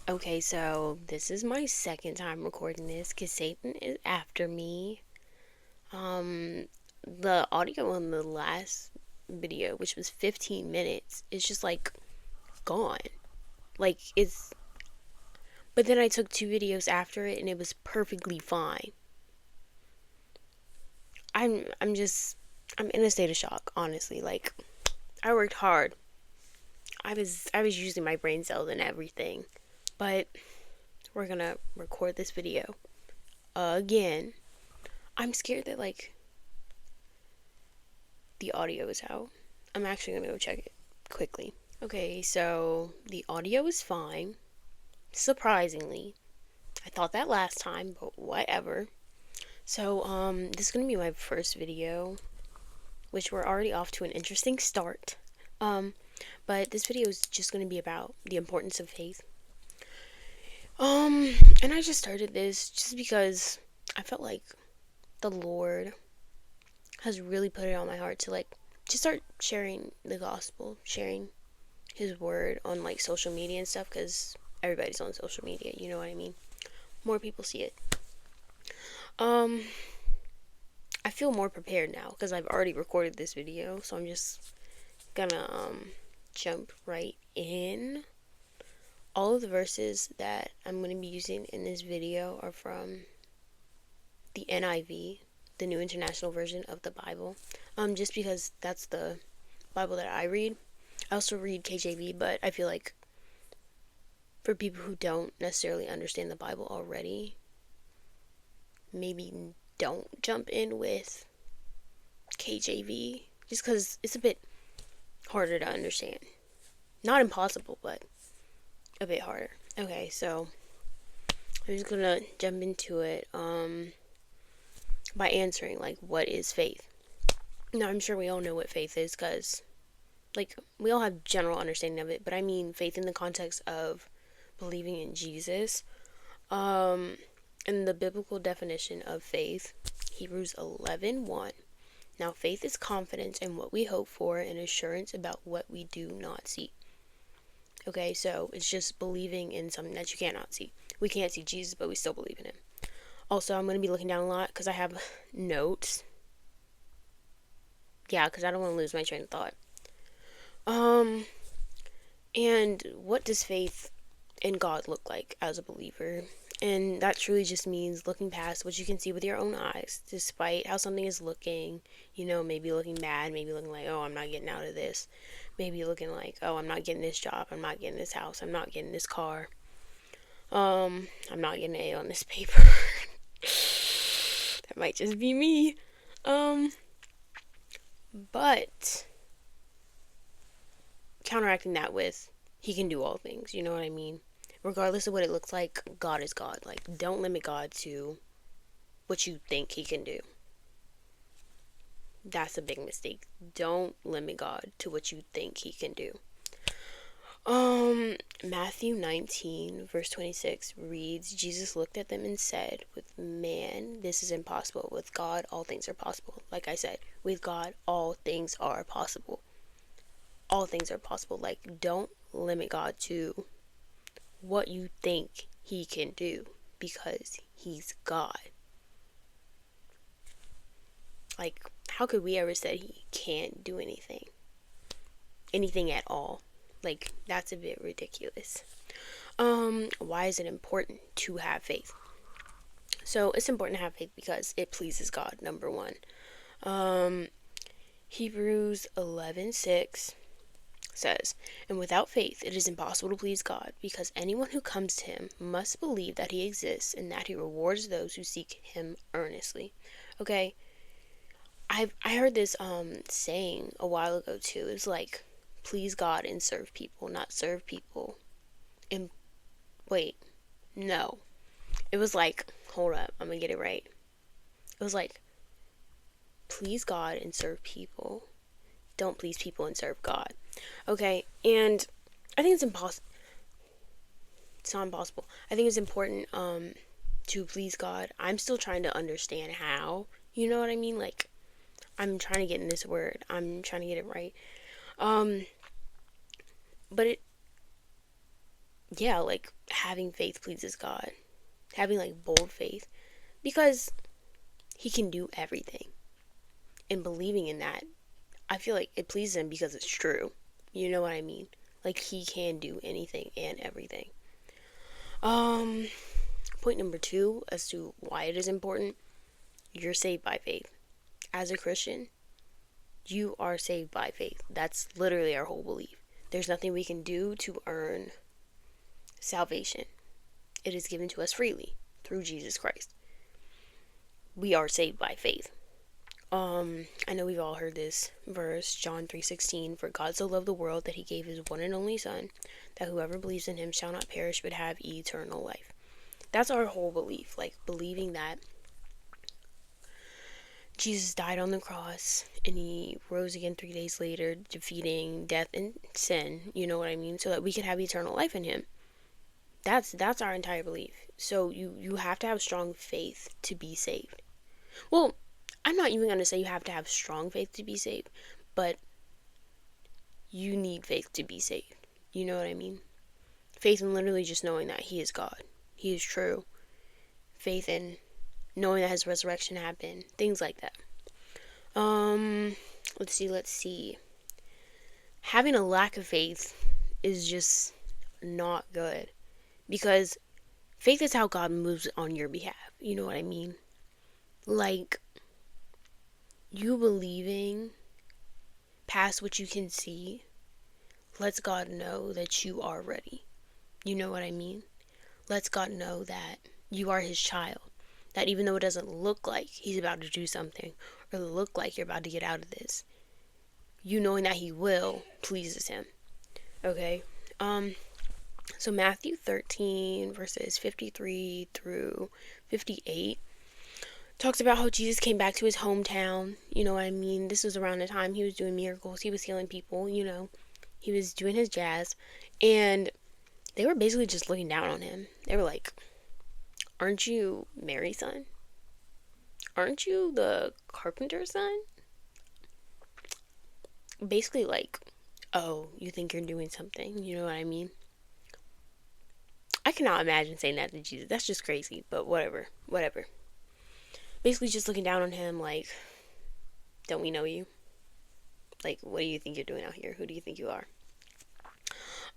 Okay, so this is my second time recording this because Satan is after me. Um, the audio on the last video, which was 15 minutes, is just like gone. Like it's, but then I took two videos after it and it was perfectly fine. I'm just, I'm in a state of shock, honestly. Like, I worked hard. I was using my brain cells and everything, but we're gonna record this video again. I'm scared that like the audio is out. I'm actually gonna go check it quickly. Okay, so the audio is fine. Surprisingly. I thought that last time, but whatever. So, this is gonna be my first video, which we're already off to an interesting start. Um, but this video is just gonna be about the importance of faith. And I just started this just because I felt like the Lord has really put it on my heart to like just start sharing the gospel, sharing his word on like social media and stuff because everybody's on social media, you know what I mean? More people see it. Um, I feel more prepared now because I've already recorded this video, so I'm just gonna jump right in. All of the verses that I'm gonna be using in this video are from the NIV, the New International Version of the Bible. Just because that's the Bible that I read. I also read KJV, but I feel like for people who don't necessarily understand the Bible already, maybe don't jump in with KJV just because it's a bit harder to understand. Not impossible, but a bit harder. Okay, so I'm just gonna jump into it by answering like what is faith. Now I'm sure we all know what faith is because like we all have general understanding of it, but I mean faith in the context of believing in Jesus. In the biblical definition of faith, Hebrews 11:1. Now faith is confidence in what we hope for and assurance about what we do not see. Okay, so it's just believing in something that you cannot see. We can't see Jesus, but we still believe in him. Also, I'm going to be looking down a lot because I have notes. Yeah, because I don't want to lose my train of thought. And what does faith in God look like as a believer? And that truly just means looking past what you can see with your own eyes, despite how something is looking, maybe looking bad, maybe looking like, oh, I'm not getting out of this. Maybe looking like, oh, I'm not getting this job, I'm not getting this house, I'm not getting this car. I'm not getting an A on this paper. That might just be me. But counteracting that with, he can do all things, you know what I mean? Regardless of what it looks like, God is God. Like, don't limit God to what you think he can do. That's a big mistake. Don't limit God to what you think he can do. Matthew 19, verse 26 reads, Jesus looked at them and said, with man, this is impossible. With God, all things are possible. Like I said, with God, all things are possible. All things are possible. Like, don't limit God to what you think he can do because he's God. Like, how could we ever say he can't do anything? Anything at all? Like, that's a bit ridiculous. Why is it important to have faith? So, it's important to have faith because it pleases God, number one. Hebrews 11:6 says, and without faith it is impossible to please God, because anyone who comes to him must believe that he exists and that he rewards those who seek him earnestly. Okay, I heard this saying a while ago too. It's like, please God and serve people, not serve people. And wait, no. It was like, hold up, I'm gonna get it right. It was like, please God and serve people. Don't please people and serve God. Okay, and I think it's impossible. It's not impossible. I think it's important to please God. I'm still trying to understand how. You know what I mean? Like, I'm trying to get in this word. I'm trying to get it right. But yeah, like having faith pleases God. Having like bold faith. Because he can do everything. And believing in that, I feel like it pleases him because it's true. You know what I mean? Like he can do anything and everything. Point number 2 as to why it is important. You're saved by faith. As a Christian, you are saved by faith. That's literally our whole belief. There's nothing we can do to earn salvation. It is given to us freely through Jesus Christ. We are saved by faith. I know we've all heard this verse, John 3:16, for God so loved the world that he gave his one and only son, that whoever believes in him shall not perish but have eternal life. That's our whole belief, like believing that Jesus died on the cross and he rose again 3 days later, defeating death and sin, you know what I mean, so that we could have eternal life in him. That's our entire belief. So you have to have strong faith to be saved. Well, I'm not even going to say you have to have strong faith to be saved, but you need faith to be saved. You know what I mean? Faith in literally just knowing that he is God. He is true. Faith in knowing that his resurrection happened. Things like that. Let's see. Having a lack of faith is just not good. Because faith is how God moves on your behalf. You know what I mean? Like, you believing past what you can see lets God know that you are ready. You know what I mean? Lets God know that you are his child. That even though it doesn't look like he's about to do something, or look like you're about to get out of this, you knowing that he will pleases him. Okay? So Matthew 13 verses 53 through 58 talks about how Jesus came back to his hometown. You know what I mean? This was around the time he was doing miracles. He was healing people, you know. He was doing his jazz. And they were basically just looking down on him. They were like, aren't you Mary's son? Aren't you the carpenter's son? Basically like, oh, you think you're doing something. You know what I mean? I cannot imagine saying that to Jesus. That's just crazy. But whatever. Basically just looking down on him like, don't we know you? Like, what do you think you're doing out here? Who do you think you are?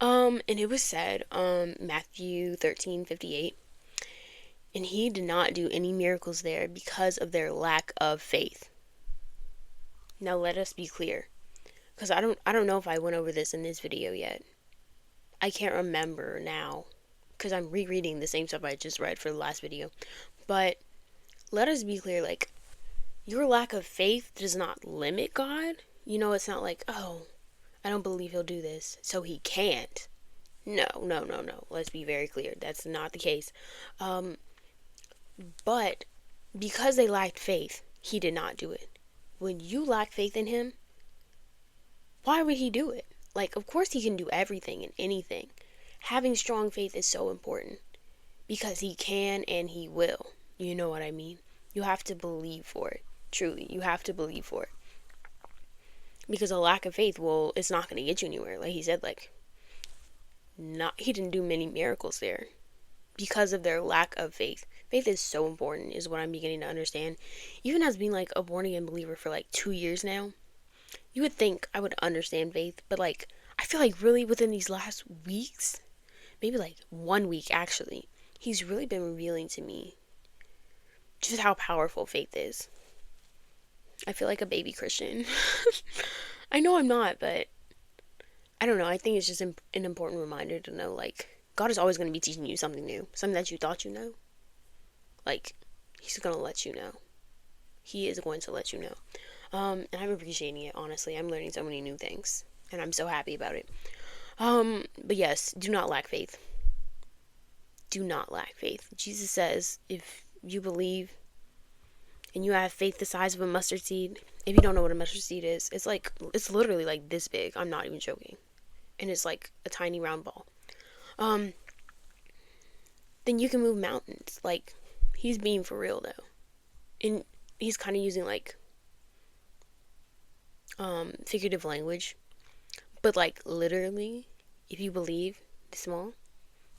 And it was said, Matthew 13:58, and he did not do any miracles there because of their lack of faith. Now let us be clear, because I don't know if I went over this in this video yet. I can't remember now, because I'm rereading the same stuff I just read for the last video. But let us be clear, like, your lack of faith does not limit God. You know, it's not like, oh, I don't believe he'll do this, so he can't. No. Let's be very clear. That's not the case. But because they lacked faith, he did not do it. When you lack faith in him, why would he do it? Like, of course he can do everything and anything. Having strong faith is so important because he can and he will. You know what I mean? You have to believe for it. Truly, you have to believe for it. Because a lack of faith, well, it's not going to get you anywhere. Like he said, like, he didn't do many miracles there because of their lack of faith. Faith is so important, is what I'm beginning to understand. Even as being like a born again believer for like 2 years now, you would think I would understand faith, but like, I feel like really within these last weeks, maybe like 1 week actually, he's really been revealing to me just how powerful faith is. I feel like a baby Christian. I know I'm not, but I don't know. I think it's just an important reminder to know, like, God is always going to be teaching you something new. Something that you thought you know. Like, he's going to let you know. He is going to let you know. And I'm appreciating it, honestly. I'm learning so many new things. And I'm so happy about it. But yes, do not lack faith. Do not lack faith. Jesus says, if you believe and you have faith the size of a mustard seed. If you don't know what a mustard seed is, it's literally like this big. I'm not even joking. And it's like a tiny round ball. Then you can move mountains. Like, he's being for real though. And he's kind of using like figurative language. But like literally, if you believe this small,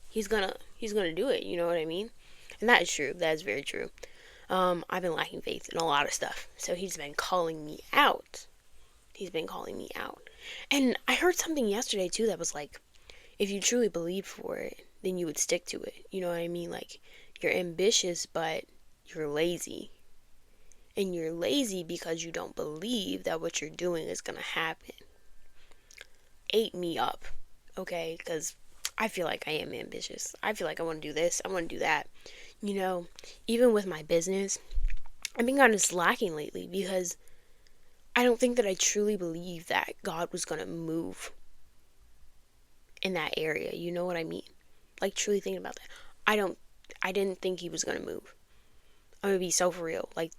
he's gonna do it. You know what I mean? And that is true. That is very true. I've been lacking faith in a lot of stuff, so he's been calling me out. He's been calling me out. And I heard something yesterday too that was like, if you truly believed for it, then you would stick to it. You know what I mean? Like, you're ambitious, but you're lazy. And you're lazy because you don't believe that what you're doing is gonna happen. Ate me up, okay? Because I feel like I am ambitious. I feel like I want to do this, I want to do that. You know, even with my business, I've been kind of slacking lately because I don't think that I truly believe that God was going to move in that area. You know what I mean? Like, truly thinking about that. I didn't think he was going to move. I'm going to be so for real. Like,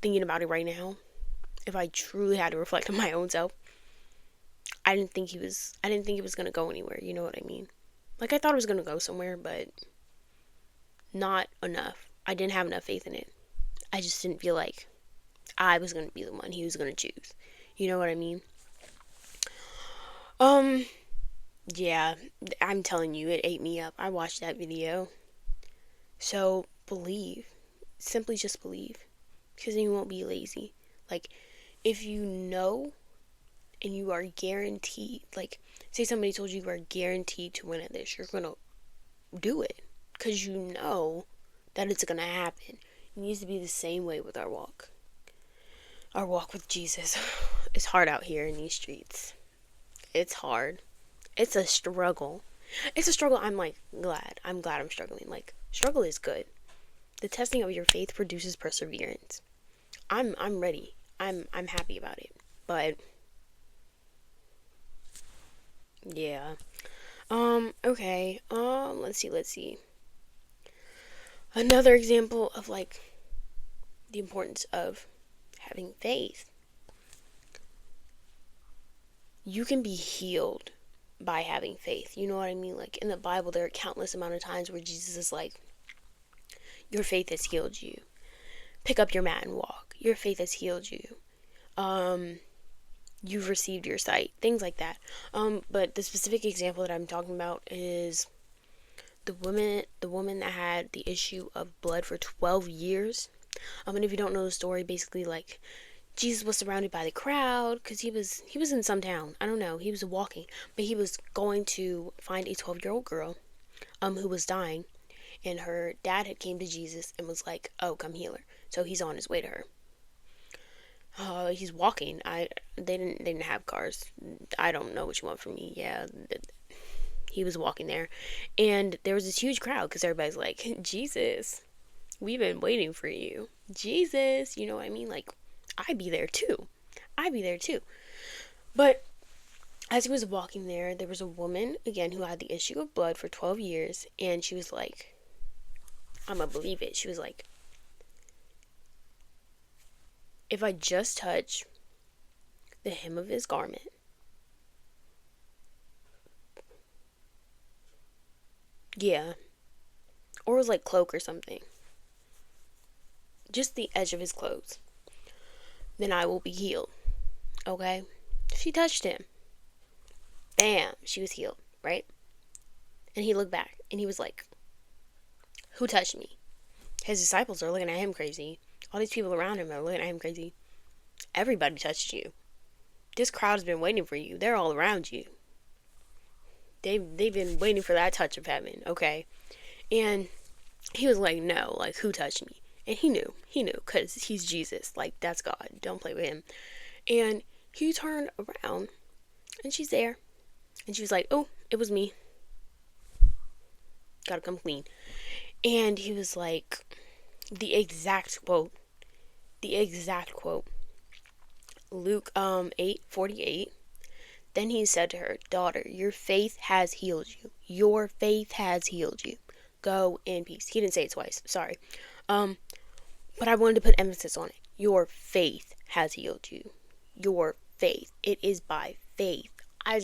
thinking about it right now, if I truly had to reflect on my own self, I didn't think he was going to go anywhere. You know what I mean? Like, I thought it was going to go somewhere, but not enough. I didn't have enough faith in it. I just didn't feel like I was going to be the one he was going to choose. You know what I mean? Yeah, I'm telling you, it ate me up. I watched that video. So, believe. Simply just believe. Because then you won't be lazy. Like, if you know and you are guaranteed, like, say somebody told you are guaranteed to win at this, you're going to do it. Because you know that it's going to happen. It needs to be the same way with our walk. Our walk with Jesus. It's hard out here in these streets. It's hard. It's a struggle. It's a struggle. I'm glad. I'm struggling. Like, struggle is good. The testing of your faith produces perseverance. I'm ready. I'm happy about it. But yeah. Okay. Let's see. Another example of like the importance of having faith. You can be healed by having faith. You know what I mean? Like, in the Bible, there are countless amount of times where Jesus is like, your faith has healed you. Pick up your mat and walk. Your faith has healed you. You've received your sight. Things like that. But the specific example that I'm talking about is the woman that had the issue of blood for 12 years. And if you don't know the story, basically, like, Jesus was surrounded by the crowd because he was in some town. I don't know. He was walking, but he was going to find a 12-year-old girl who was dying, and her dad had came to Jesus and was like, "Oh, come heal her." So he's on his way to her. He's walking. They didn't have cars. I don't know what you want from me. Yeah, he was walking there, and there was this huge crowd because everybody's like, "Jesus, we've been waiting for you, Jesus." You know what I mean? Like, I'd be there too. But as he was walking there was a woman, again, who had the issue of blood for 12 years. And she was like, I'm gonna believe it. She was like, if I just touch the hem of his garment, yeah, or it was like cloak or something, just the edge of his clothes, then I will be healed. Okay? She touched him. Bam, she was healed, right? And he looked back and he was like, who touched me? His disciples are looking at him crazy. All these people around him are looking at him crazy. Everybody touched you. This crowd has been waiting for you. They're all around you. They've been waiting for that touch of heaven, okay? And he was like, no, like, who touched me? And he knew, because he's Jesus. Like, that's God. Don't play with him. And he turned around, and she's there. And she was like, oh, it was me. Gotta come clean. And he was like, the exact quote, Luke 8:48. Then he said to her, daughter, your faith has healed you. Your faith has healed you. Go in peace. He didn't say it twice. Sorry. But I wanted to put emphasis on it. Your faith has healed you. Your faith. It is by faith. I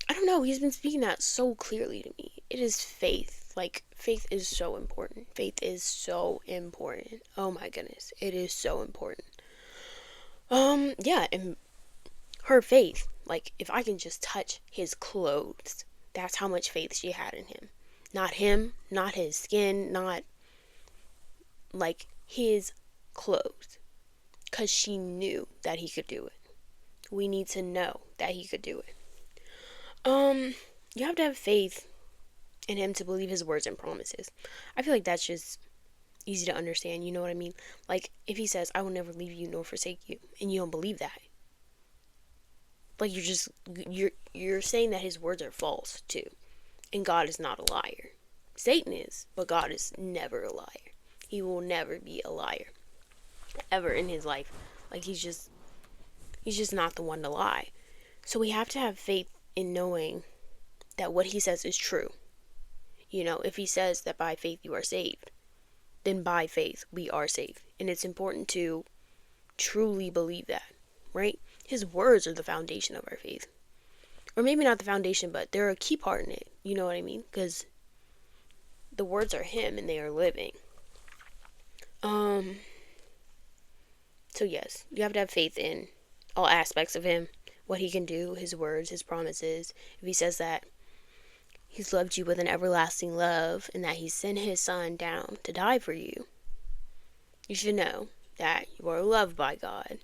don't know. He's been speaking that so clearly to me. It is faith. Like, faith is so important. Faith is so important. Oh my goodness. It is so important. Yeah, and her faith, like, if I can just touch his clothes, that's how much faith she had in him. Not him, not his skin, not like his clothes. Because she knew that he could do it. We need to know that he could do it. You have to have faith in him to believe his words and promises. I feel like that's just easy to understand, you know what I mean? Like, if he says, I will never leave you nor forsake you, and you don't believe that, like, you're saying that his words are false too. And God is not a liar. Satan is, but God is never a liar. He will never be a liar ever in his life. Like, he's just not the one to lie. So we have to have faith in knowing that what he says is true. You know, if he says that by faith you are saved, then by faith we are saved. And it's important to truly believe that, right? His words are the foundation of our faith. Or maybe not the foundation, but they're a key part in it. You know what I mean? Because the words are him and they are living. So yes, you have to have faith in all aspects of him, what he can do, his words, his promises. If he says that he's loved you with an everlasting love and that he sent his son down to die for you, you should know that you are loved by God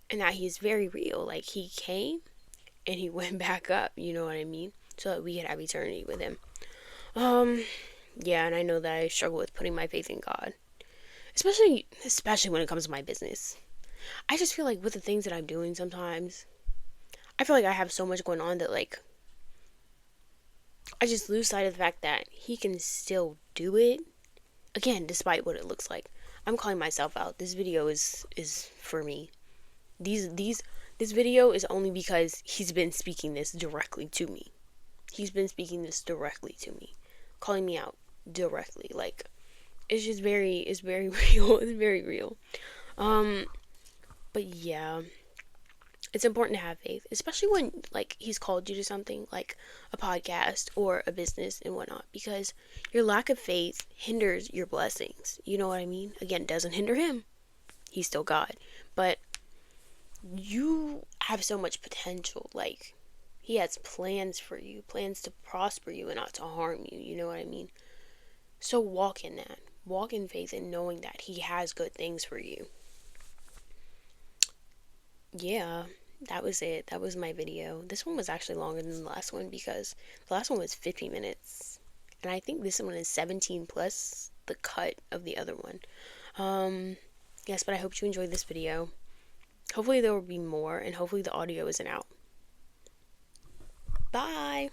and that he's very real. Like, he came and he went back up, you know what I mean? So that we could have eternity with him. Yeah, and I know that I struggle with putting my faith in God. Especially when it comes to my business. I just feel like with the things that I'm doing sometimes, I feel like I have so much going on that, like, I just lose sight of the fact that he can still do it. Again, despite what it looks like. I'm calling myself out. This video is for me. This video is only because he's been speaking this directly to me. He's been speaking this directly to me. Calling me out directly. Like, it's very real. It's very real. But yeah, it's important to have faith, especially when, like, he's called you to something like a podcast or a business and whatnot, because your lack of faith hinders your blessings. You know what I mean? Again, it doesn't hinder him. He's still God. But you have so much potential. Like, he has plans for you, plans to prosper you and not to harm you. You know what I mean? So walk in that. Walk in faith and knowing that he has good things for you. Yeah, that was it. That was my video. This one was actually longer than the last one because the last one was 15 minutes. And I think this one is 17 plus the cut of the other one. Yes, but I hope you enjoyed this video. Hopefully there will be more, and hopefully the audio isn't out. Bye!